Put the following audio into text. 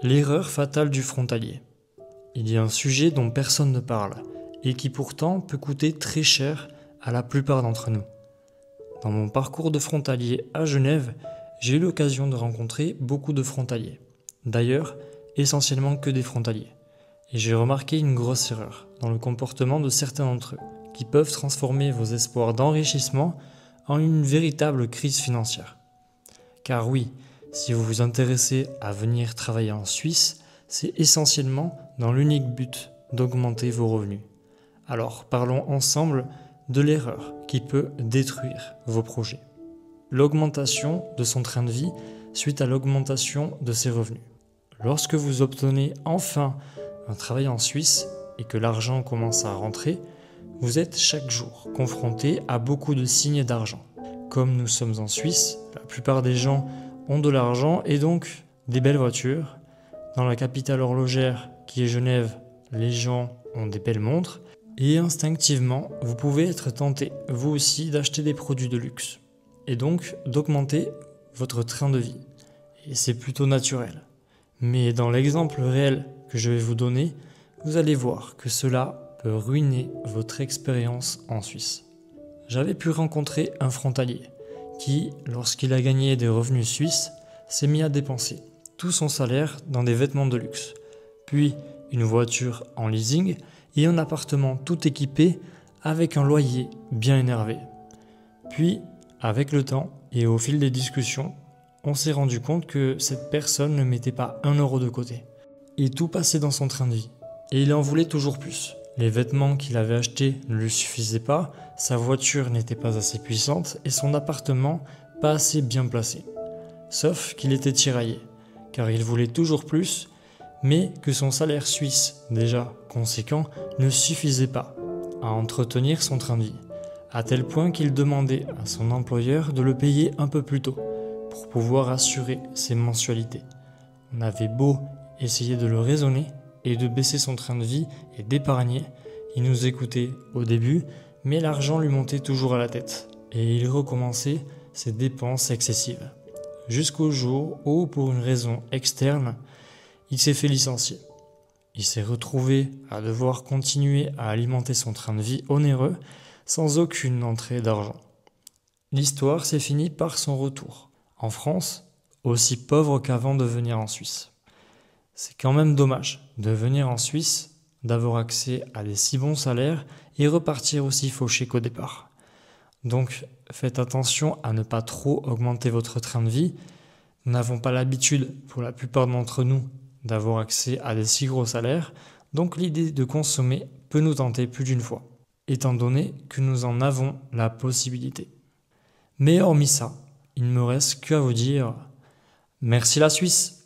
L'erreur fatale du frontalier. Il y a un sujet dont personne ne parle et qui pourtant peut coûter très cher à la plupart d'entre nous. Dans mon parcours de frontalier à Genève, j'ai eu l'occasion de rencontrer beaucoup de frontaliers. D'ailleurs, essentiellement que des frontaliers. Et j'ai remarqué une grosse erreur dans le comportement de certains d'entre eux, qui peuvent transformer vos espoirs d'enrichissement en une véritable crise financière. Car oui, si vous vous intéressez à venir travailler en Suisse, c'est essentiellement dans l'unique but d'augmenter vos revenus. Alors parlons ensemble de l'erreur qui peut détruire vos projets. L'augmentation de son train de vie suite à l'augmentation de ses revenus. Lorsque vous obtenez enfin un travail en Suisse et que l'argent commence à rentrer, vous êtes chaque jour confronté à beaucoup de signes d'argent. Comme nous sommes en Suisse, la plupart des gens ont de l'argent et donc des belles voitures. Dans la capitale horlogère qui est Genève, les gens ont des belles montres. Et instinctivement, vous pouvez être tenté, vous aussi, d'acheter des produits de luxe. Et donc d'augmenter votre train de vie. Et c'est plutôt naturel. Mais dans l'exemple réel que je vais vous donner, vous allez voir que cela peut ruiner votre expérience en Suisse. J'avais pu rencontrer un frontalier qui, lorsqu'il a gagné des revenus suisses, s'est mis à dépenser tout son salaire dans des vêtements de luxe, puis une voiture en leasing et un appartement tout équipé avec un loyer bien énervé. Puis, avec le temps et au fil des discussions, on s'est rendu compte que cette personne ne mettait pas 1 euro de côté. Et tout passait dans son train de vie. Et il en voulait toujours plus. Les vêtements qu'il avait achetés ne lui suffisaient pas, sa voiture n'était pas assez puissante et son appartement pas assez bien placé. Sauf qu'il était tiraillé, car il voulait toujours plus, mais que son salaire suisse, déjà conséquent, ne suffisait pas à entretenir son train de vie, à tel point qu'il demandait à son employeur de le payer un peu plus tôt, pour pouvoir assurer ses mensualités. On avait beau essayer de le raisonner et de baisser son train de vie et d'épargner, il nous écoutait au début, mais l'argent lui montait toujours à la tête, et il recommençait ses dépenses excessives. Jusqu'au jour où, pour une raison externe, il s'est fait licencier. Il s'est retrouvé à devoir continuer à alimenter son train de vie onéreux sans aucune entrée d'argent. L'histoire s'est finie par son retour, en France, aussi pauvre qu'avant de venir en Suisse. C'est quand même dommage de venir en Suisse, d'avoir accès à des si bons salaires et repartir aussi fauché qu'au départ. Donc faites attention à ne pas trop augmenter votre train de vie. Nous n'avons pas l'habitude, pour la plupart d'entre nous, d'avoir accès à des si gros salaires, donc l'idée de consommer peut nous tenter plus d'une fois, étant donné que nous en avons la possibilité. Mais hormis ça, il ne me reste qu'à vous dire merci la Suisse!